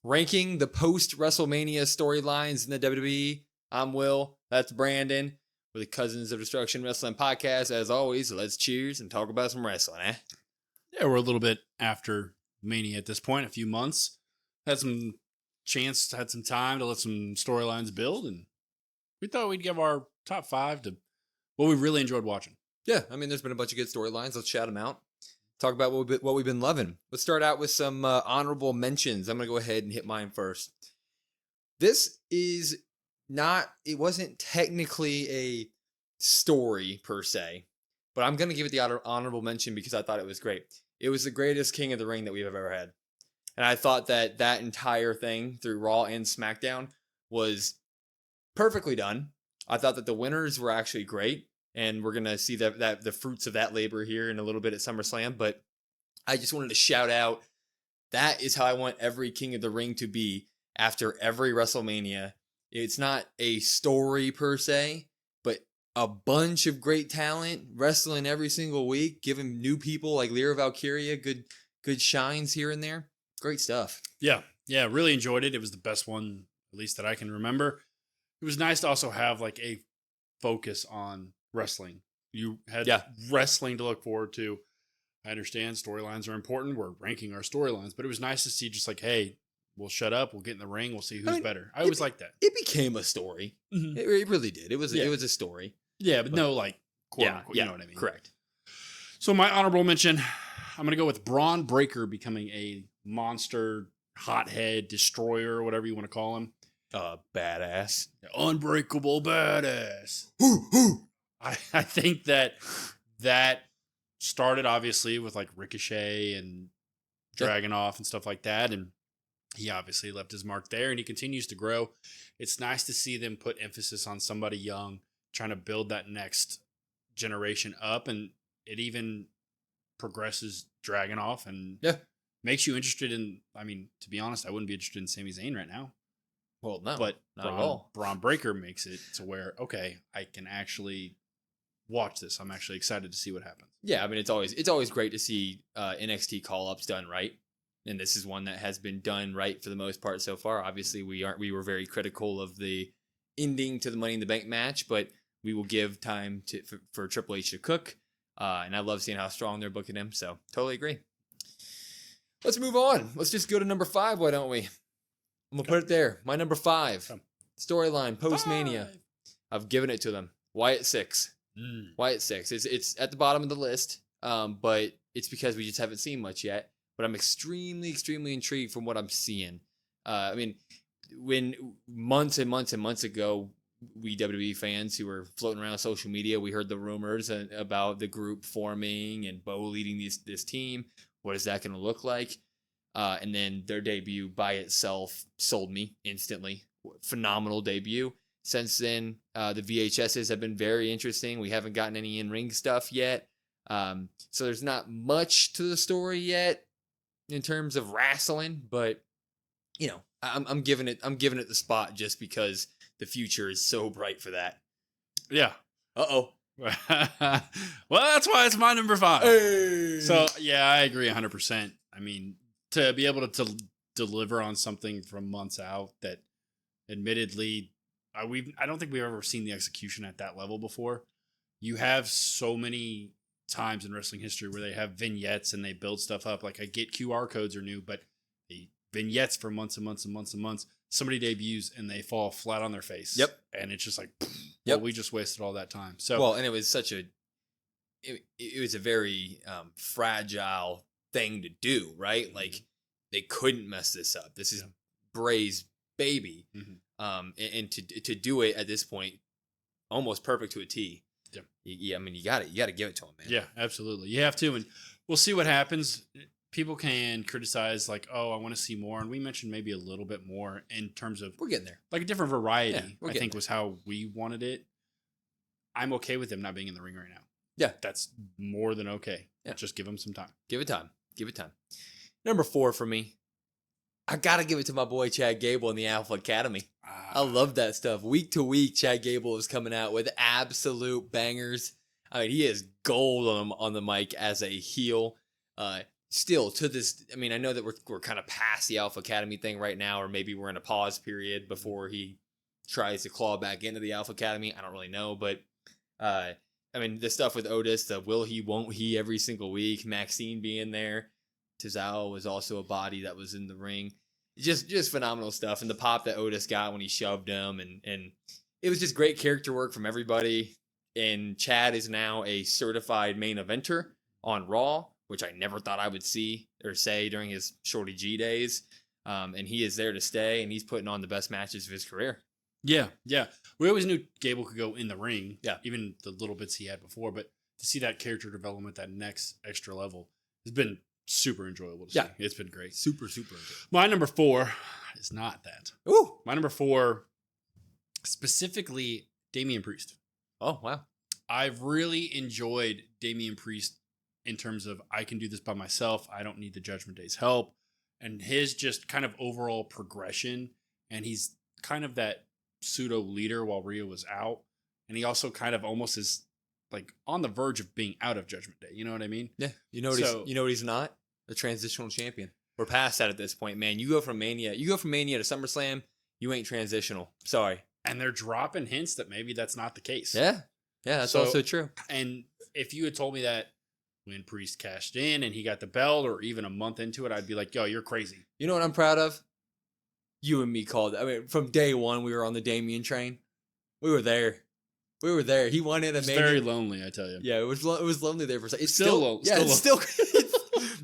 ranking the post-WrestleMania storylines in the WWE. I'm Will. That's Brandon. We're the Cousins of Destruction Wrestling Podcast. As always, let's cheers and talk about some wrestling, eh? Yeah, we're a little bit after Mania at this point, a few months. Had some time to let some storylines build, and we thought we'd give our top 5 to what we really enjoyed watching. Yeah, I mean, there's been a bunch of good storylines. Let's shout them out. Talk about what we've been loving. Let's start out with some honorable mentions. I'm going to go ahead and hit mine first. This is it wasn't technically a story per se, but I'm going to give it the honorable mention because I thought it was great. It was the greatest King of the Ring that we've ever had. And I thought that entire thing through Raw and SmackDown was perfectly done. I thought that the winners were actually great. And we're going to see that the fruits of that labor here in a little bit at SummerSlam. But I just wanted to shout out, that is how I want every King of the Ring to be after every WrestleMania. It's not a story per se, but a bunch of great talent wrestling every single week, giving new people like Lyra Valkyria good shines here and there. Great stuff. Yeah, really enjoyed it. It was the best one, at least that I can remember. It was nice to also have like a focus on wrestling. You had wrestling to look forward to. I understand storylines are important. We're ranking our storylines, but it was nice to see just like, hey, we'll shut up. We'll get in the ring. We'll see who's better. I always like that. It became a story. Mm-hmm. It really did. It was a story. Yeah, but no like quote unquote, you know what I mean? Correct. So my honorable mention, I'm going to go with Braun Breaker becoming a monster, hothead, destroyer, whatever you want to call him. Badass. Unbreakable badass. I think that started obviously with like Ricochet and Dragunov and stuff like that. And he obviously left his mark there and he continues to grow. It's nice to see them put emphasis on somebody young, trying to build that next generation up. And it even progresses Dragunov and makes you interested in, I mean, to be honest, I wouldn't be interested in Sami Zayn right now. Well, no, but not at all. Braun Breaker makes it to where, okay, I can actually watch this. I'm actually excited to see what happens. Yeah, I mean, it's always great to see NXT call-ups done right, and this is one that has been done right for the most part so far. Obviously, we were very critical of the ending to the Money in the Bank match, but we will give time for Triple H to cook, and I love seeing how strong they're booking him. So totally agree. Let's move on. Let's just go to number 5. Why don't we? I'm going to put it there. My number 5. Storyline, Post-Mania. I've given it to them. Wyatt 6. Wyatt 6. It's at the bottom of the list, but it's because we just haven't seen much yet. But I'm extremely, extremely intrigued from what I'm seeing. I mean, when months and months and months ago, we WWE fans who were floating around social media, we heard the rumors about the group forming and Bo leading this team. What is that going to look like? And then their debut by itself sold me instantly. Phenomenal debut. Since then, the VHSs have been very interesting. We haven't gotten any in-ring stuff yet. So there's not much to the story yet in terms of wrestling, but you know, I'm giving it the spot just because the future is so bright for that. Yeah. Uh-oh. Well, that's why it's my number 5. Hey. So, yeah, I agree 100%. I mean, to be able to deliver on something from months out that admittedly, I don't think we've ever seen the execution at that level before. You have so many times in wrestling history where they have vignettes and they build stuff up. Like I get QR codes are new, but the vignettes for months and months and months and months, somebody debuts and they fall flat on their face. Yep. And it's just like, well, we just wasted all that time. So, well, and it was it was a very fragile thing to do, right? Mm-hmm. Like they couldn't mess this up. This is Bray's baby. Mm-hmm. And to do it at this point, almost perfect to a T. Yeah. I mean, you got to give it to him, man. Yeah, absolutely. You have to, and we'll see what happens. People can criticize like, oh, I want to see more. And we mentioned maybe a little bit more in terms of we're getting there. Like a different variety, I think was how we wanted it. I'm okay with him not being in the ring right now. Yeah. That's more than okay. Yeah. Just give him some time. Give it time. Number 4 for me. I got to give it to my boy Chad Gable in the Alpha Academy. I love that stuff. Week to week, Chad Gable is coming out with absolute bangers. I mean, he is gold on the mic as a heel. still to this, I mean, I know that we're kind of past the Alpha Academy thing right now, or maybe we're in a pause period before he tries to claw back into the Alpha Academy. I don't really know, but I mean, the stuff with Otis, the will he, won't he every single week, Maxine being there, Tozawa was also a body that was in the ring. Just phenomenal stuff. And the pop that Otis got when he shoved him, and it was just great character work from everybody. And Chad is now a certified main eventer on Raw, which I never thought I would see or say during his Shorty G days. And he is there to stay, and he's putting on the best matches of his career. Yeah. We always knew Gable could go in the ring. Yeah. Even the little bits he had before. But to see that character development, that next extra level, has been super enjoyable to see. It's been great. Super enjoyable. My number 4 is not that. Ooh. My number 4, specifically Damian Priest. Oh, wow. I've really enjoyed Damian Priest in terms of I can do this by myself. I don't need the Judgment Day's help. And his just kind of overall progression. And he's kind of that pseudo leader while Rhea was out. And he also kind of almost is like on the verge of being out of Judgment Day. You know what I mean? Yeah. You know what he's not? A transitional champion. We're past that at this point, man. You go from Mania to SummerSlam, you ain't transitional. Sorry. And they're dropping hints that maybe that's not the case. Yeah. Yeah, that's also true. And if you had told me that when Priest cashed in and he got the belt, or even a month into it, I'd be like, yo, you're crazy. You know what I'm proud of? You and me called. I mean, from day one, we were on the Damian train. We were there. He won it. It's very lonely, I tell you. Yeah, it was lonely there for a second. It's still lonely. Yeah, it's still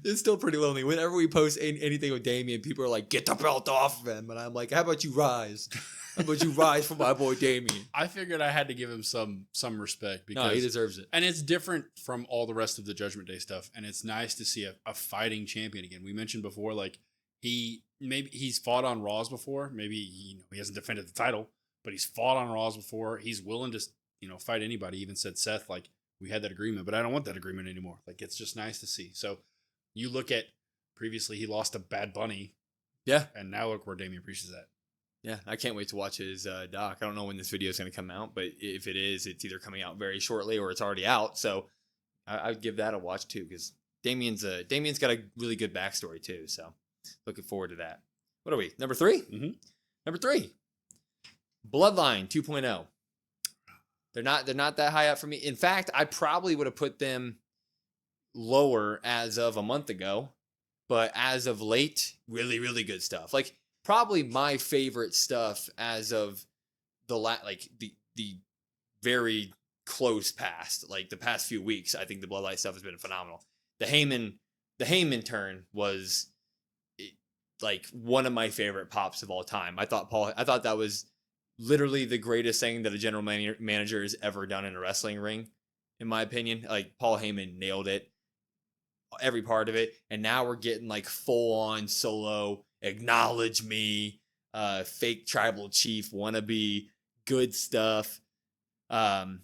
it's still pretty lonely. Whenever we post anything with Damian, people are like, "Get the belt off of him," and I'm like, "How about you rise? How about you rise for my boy Damian?" I figured I had to give him some respect because he deserves it, and it's different from all the rest of the Judgment Day stuff. And it's nice to see a fighting champion again. We mentioned before, like he's fought on Raws before. Maybe he hasn't defended the title, but he's fought on Raws before. He's willing to fight anybody. He even said Seth, like, we had that agreement, but I don't want that agreement anymore. Like, it's just nice to see. So you look at previously he lost to Bad Bunny. Yeah. And now look where Damian Priest is at. Yeah, I can't wait to watch his doc. I don't know when this video is going to come out, but if it is, it's either coming out very shortly or it's already out. So I'd give that a watch too, because Damian's got a really good backstory too. So looking forward to that. What are we? Number 3? Mm-hmm. Number 3. Bloodline 2.0. They're not that high up for me. In fact, I probably would have put them lower as of a month ago, but as of late, really, really good stuff. Like, probably my favorite stuff as of the very close past, like the past few weeks. I think the Bloodline stuff has been phenomenal. The Heyman turn was like one of my favorite pops of all time. I thought that was literally the greatest thing that a general manager has ever done in a wrestling ring, in my opinion. Like, Paul Heyman nailed it, every part of it. And now we're getting like full on Solo, acknowledge me, fake tribal chief wannabe, good stuff. And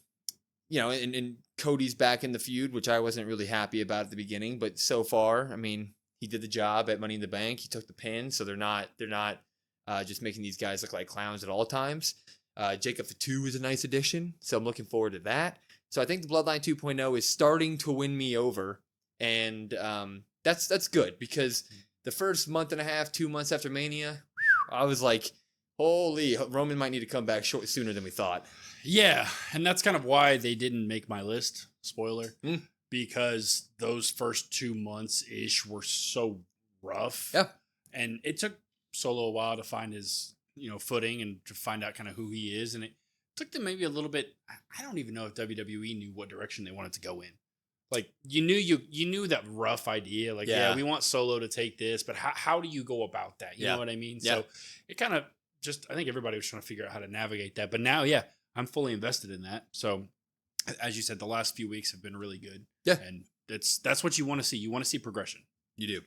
Cody's back in the feud, which I wasn't really happy about at the beginning, but so far, I mean, he did the job at Money in the Bank. He took the pin, so they're not just making these guys look like clowns at all times. Jacob Fatu is a nice addition, so I'm looking forward to that. So I think the Bloodline 2.0 is starting to win me over, and that's good, because the first month and a half, 2 months after Mania, I was like, holy, Roman might need to come back sooner than we thought. Yeah, and that's kind of why they didn't make my list, spoiler, because those first 2 months-ish were so rough. Yeah. And it took Solo a while to find his, footing and to find out kind of who he is. And it took them maybe a little bit. I don't even know if WWE knew what direction they wanted to go in. Like, you knew that rough idea. Like, yeah, we want Solo to take this, but how do you go about that? You know what I mean? Yeah. So it kind of I think everybody was trying to figure out how to navigate that. But now, I'm fully invested in that. So as you said, the last few weeks have been really good. Yeah. And that's what you want to see. You want to see progression. You do.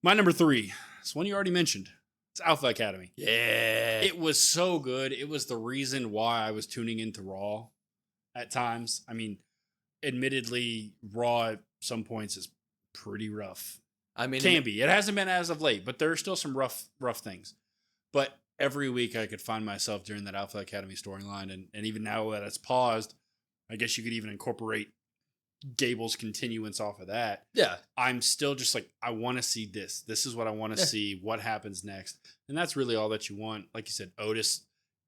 My number 3 is one you already mentioned. It's Alpha Academy. Yeah. It was so good. It was the reason why I was tuning into Raw at times. I mean, admittedly, Raw at some points is pretty rough. I mean, can be. It hasn't been as of late, but there are still some rough things. But every week I could find myself during that Alpha Academy storyline. And even now that it's paused, I guess you could even incorporate Gable's continuance off of that. Yeah. I'm still just like, I want to see this. This is what I want to see. What happens next? And that's really all that you want. Like you said, Otis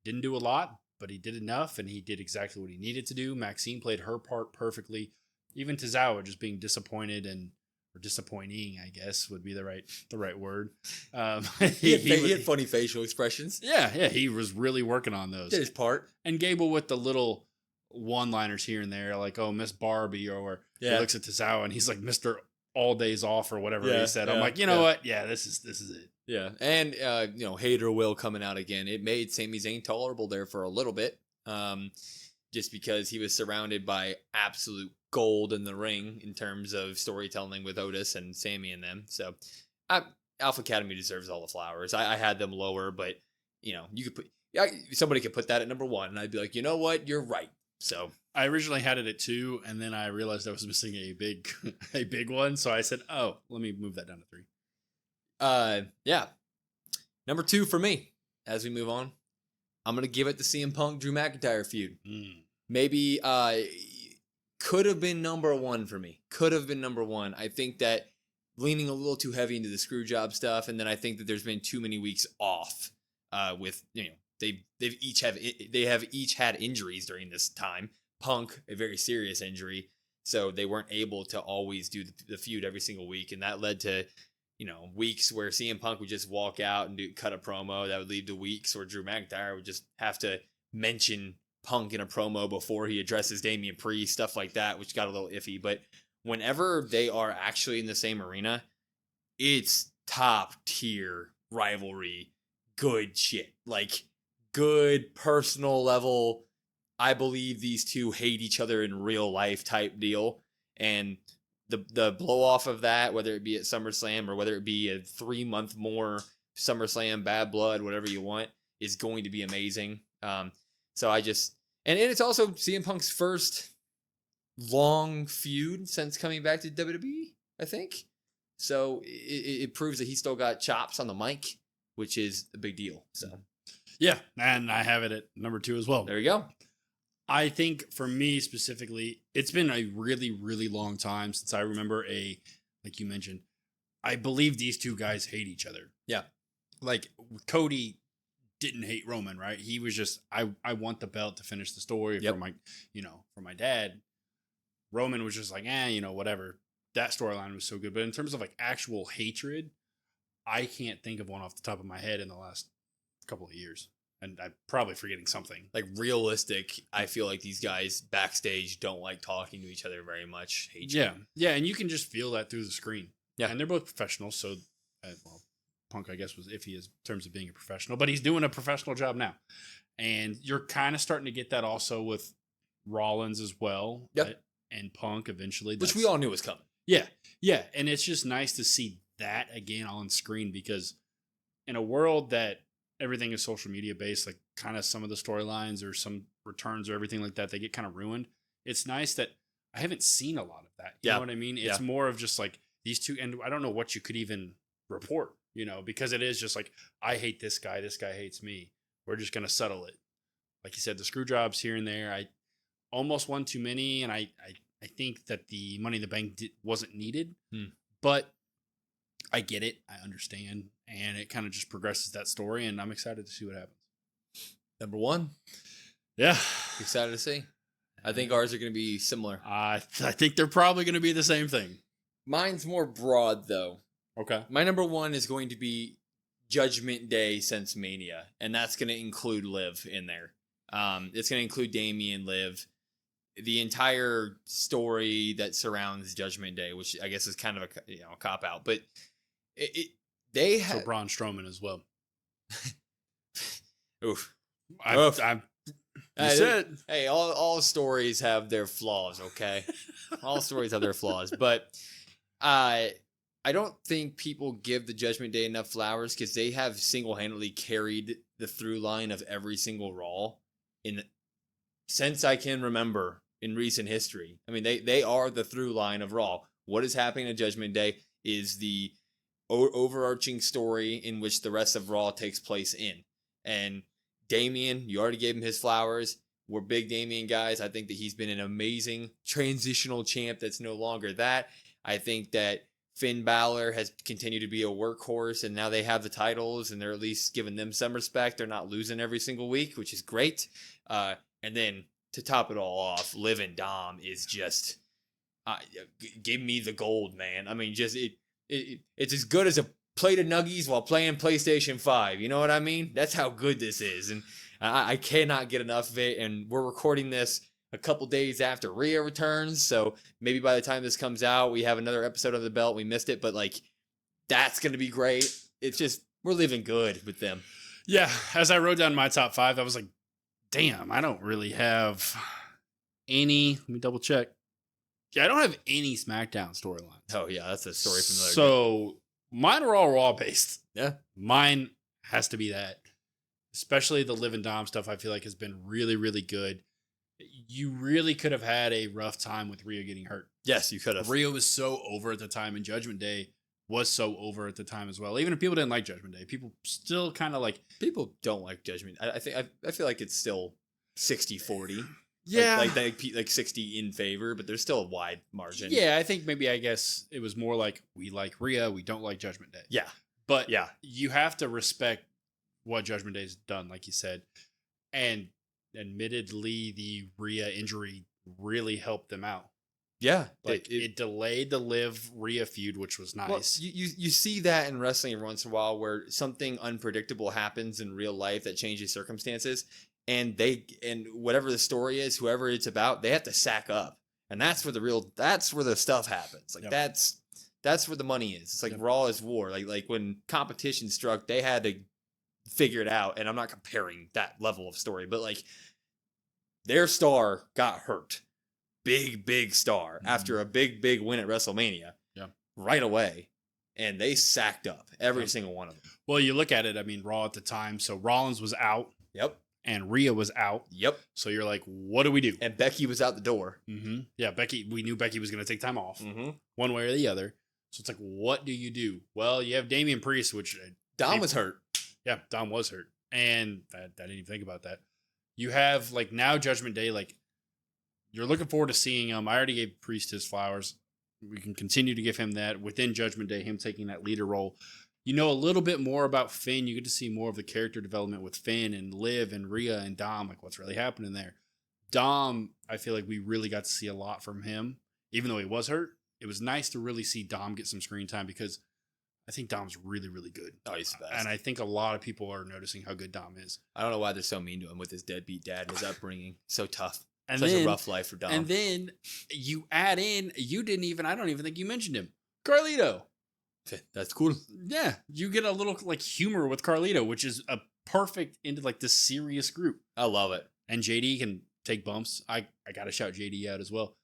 didn't do a lot, but he did enough, and he did exactly what he needed to do. Maxine played her part perfectly. Even Tozawa just being disappointed or disappointing, I guess would be the right word. He had funny facial expressions. Yeah, he was really working on those. Did his part. And Gable with the little one-liners here and there, like, oh, Miss Barbie, or he looks at Tozawa and he's like, Mr. All Days Off, or whatever he said. I'm like, you know what? Yeah, this is it. Yeah. And, Hater Will coming out again. It made Sami Zayn tolerable there for a little bit. Just because he was surrounded by absolute gold in the ring in terms of storytelling with Otis and Sammy and them. So Alpha Academy deserves all the flowers. I had them lower, but you could somebody could put that at number 1 and I'd be like, you know what? You're right. So I originally had it at 2 and then I realized I was missing a big one. So I said, oh, let me move that down to 3. Yeah. Number 2 for me, as we move on, I'm going to give it the CM Punk Drew McIntyre feud. Maybe could have been number 1 for me. Could have been number 1. I think that leaning a little too heavy into the screw job stuff, and then I think that there's been too many weeks off with they have each had injuries during this time. Punk, a very serious injury, so they weren't able to always do the feud every single week, and that led to weeks where CM Punk would just walk out and cut a promo that would lead to weeks where Drew McIntyre would just have to mention Punk in a promo before he addresses Damian Priest, stuff like that, which got a little iffy. But whenever they are actually in the same arena, it's top tier rivalry, good shit, like good personal level. I believe these two hate each other in real life type deal, and the blow off of that, whether it be at SummerSlam or whether it be a 3-month more SummerSlam Bad Blood, whatever you want, is going to be amazing. So I just, and it's also CM Punk's first long feud since coming back to WWE, I think. So it proves that he still got chops on the mic, which is a big deal. So yeah, and I have it at number 2 as well. There you go. I think for me specifically, it's been a really, really long time since I remember like you mentioned, I believe these two guys hate each other. Yeah. Like Cody didn't hate Roman, right? He was just, I want the belt to finish the story for my dad. Roman was just like, whatever. That storyline was so good. But in terms of like actual hatred, I can't think of one off the top of my head in the last couple of years. And I'm probably forgetting something. Like realistic, I feel like these guys backstage don't like talking to each other very much. Yeah, and you can just feel that through the screen. Yeah, and they're both professionals, so Punk, I guess, was iffy in terms of being a professional, but he's doing a professional job now. And you're kind of starting to get that also with Rollins as well. Yep. And Punk eventually. Which we all knew was coming. Yeah, and it's just nice to see that again on screen, because in a world that everything is social media based, like kind of some of the storylines or some returns or everything like that, they get kind of ruined. It's nice that I haven't seen a lot of that. You know what I mean? It's more of just like these two, and I don't know what you could even report, because it is just like, I hate this guy hates me. We're just going to settle it. Like you said, the screw jobs here and there, I almost won too many. And I think that the Money in the Bank wasn't needed, but I get it. I understand. And it kind of just progresses that story, and I'm excited to see what happens. Number 1. Yeah. Excited to see. I think ours are going to be similar. I think they're probably going to be the same thing. Mine's more broad, though. Okay. My number 1 is going to be Judgment Day since Mania, and that's going to include Liv in there. It's going to include Damian, Liv, the entire story that surrounds Judgment Day, which I guess is kind of a cop out, but they have so Braun Strowman as well. Oof. You said. Hey, all stories have their flaws, okay? All stories have their flaws, but I don't think people give the Judgment Day enough flowers, because they have single-handedly carried the through line of every single Raw since I can remember in recent history. I mean, they are the through line of Raw. What is happening at Judgment Day is the overarching story in which the rest of Raw takes place in. And Damian, you already gave him his flowers. We're big Damian guys. I think that he's been an amazing transitional champ that's no longer that. I think that Finn Balor has continued to be a workhorse, and now they have the titles, and they're at least giving them some respect. They're not losing every single week, which is great. And then to top it all off, Liv and Dom is just give me the gold, man. I mean, just it's as good as a plate of nuggies while playing PlayStation 5. You know what I mean? That's how good this is, and I cannot get enough of it. And we're recording this a couple days after Rhea returns, so maybe by the time this comes out, we have another episode on the belt. We missed it, but like that's gonna be great. It's just we're living good with them. Yeah, as I wrote down my top 5, I was like, damn, I don't really have any. Let me double check. Yeah, I don't have any SmackDown storylines. Oh yeah, that's a story from the So mine are all Raw based. Yeah, mine has to be that. Especially the Liv and Dom stuff, I feel like has been really, really good. You really could have had a rough time with Rhea getting hurt. Yes, you could have. Rhea was so over at the time, and Judgment Day was so over at the time as well. Even if people didn't like Judgment Day, people still kind of like. People don't like Judgment. I feel like it's still 60-40. Yeah, like 60 in favor, but there's still a wide margin. Yeah, I guess it was more like we like Rhea, we don't like Judgment Day. Yeah, but yeah, you have to respect what Judgment Day's done, like you said, and admittedly, the Rhea injury really helped them out. Yeah, like it delayed the Liv Rhea feud, which was nice. Well, you see that in wrestling every once in a while, where something unpredictable happens in real life that changes circumstances, and whatever the story is, whoever it's about, they have to sack up, and that's where the stuff happens. Like that's where the money is. It's like Raw is war. Like when competition struck, they had to figure it out, and I'm not comparing that level of story, but like their star got hurt, big star, after a big win at WrestleMania, right away, and they sacked up every single one of them. Well, you look at it, I mean, Raw at the time, so Rollins was out, and Rhea was out, so you're like, what do we do? And Becky was out the door. Yeah, we knew Becky was going to take time off, one way or the other. So it's like, what do you do? Well, you have Damian Priest, which Dom was hurt. Yeah, Dom was hurt. And I didn't even think about that. You have, like, now Judgment Day, like, you're looking forward to seeing him. I already gave Priest his flowers. We can continue to give him that within Judgment Day, him taking that leader role. You know a little bit more about Finn. You get to see more of the character development with Finn and Liv and Rhea and Dom, like what's really happening there. Dom, I feel like we really got to see a lot from him. Even though he was hurt, it was nice to really see Dom get some screen time because I think Dom's really, really good. Oh, he's the best. And I think a lot of people are noticing how good Dom is. I don't know why they're so mean to him with his deadbeat dad and his upbringing. So tough. And Such a rough life for Dom. And then you add in, I don't even think you mentioned him, Carlito. That's cool. Yeah, you get a little like humor with Carlito, which is a perfect into like this serious group. I love it. And JD can take bumps. I got to shout JD out as well.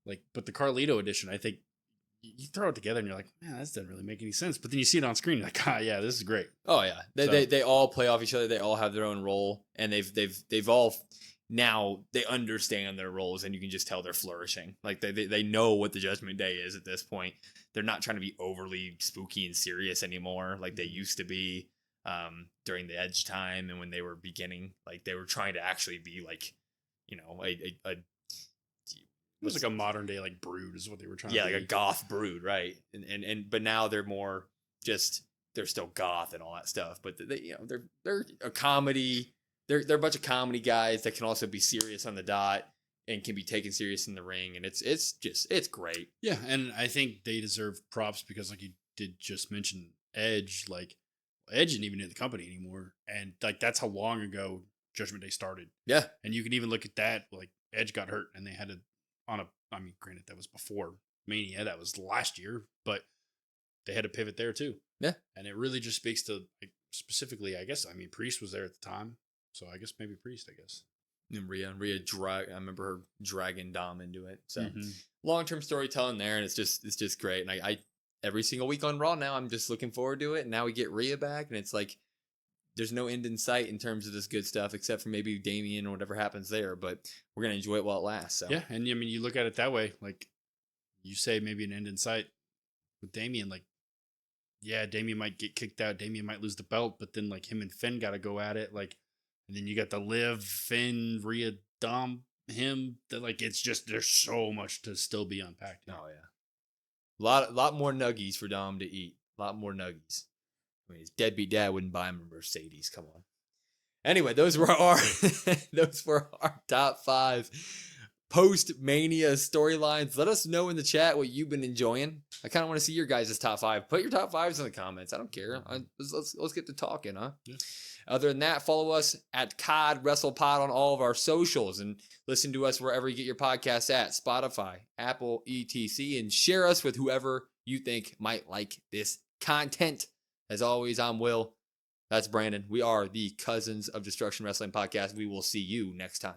Like, but the Carlito edition, I think you throw it together and you're like, man, this doesn't really make any sense. But then you see it on screen, you're like, yeah, this is great. Oh yeah, they all play off each other. They all have their own role, and they've all now they understand their roles, and you can just tell they're flourishing. Like they know what the Judgment Day is at this point. They're not trying to be overly spooky and serious anymore, like they used to be during the Edge time and when they were beginning. Like they were trying to actually be like, you know, it was like a modern day like Brood is what they were trying to be. Yeah, like a goth Brood, right? And but now they're more just they're still goth and all that stuff, but they're a comedy. They're a bunch of comedy guys that can also be serious on the dot and can be taken serious in the ring, and it's great. Yeah, and I think they deserve props because like you did just mention Edge, like Edge isn't even in the company anymore, and like that's how long ago Judgment Day started. Yeah, and you can even look at that, like Edge got hurt and they had to I mean, granted that was before Mania, that was last year, but they had to pivot there too. Yeah, and it really just speaks to like specifically, I guess. I mean, Priest was there at the time, so I guess maybe Priest. I guess. And Rhea I remember her dragging Dom into it. So long-term storytelling there, and it's just great. And I every single week on Raw now, I'm just looking forward to it. And now we get Rhea back, and it's like there's no end in sight in terms of this good stuff, except for maybe Damian or whatever happens there. But we're gonna enjoy it while it lasts. So. Yeah, and I mean, you look at it that way, like you say, maybe an end in sight with Damian. Like, yeah, Damian might get kicked out, Damian might lose the belt, but then like him and Finn got to go at it, like. And then you got the Liv, Finn, Rhea Dom, him, that like it's just there's so much to still be unpacked. Here. Oh yeah, lot more nuggies for Dom to eat. A lot more nuggies. I mean, his deadbeat dad wouldn't buy him a Mercedes. Come on. Anyway, those were our top 5 post-Mania storylines. Let us know in the chat what you've been enjoying. I kind of want to see your guys' top 5. Put your top 5s in the comments. I don't care. Let's get to talking, huh? Yeah. Other than that, follow us at COD WrestlePod on all of our socials and listen to us wherever you get your podcasts at, Spotify, Apple, etc. And share us with whoever you think might like this content. As always, I'm Will. That's Brandon. We are the Cousins of Destruction Wrestling Podcast. We will see you next time.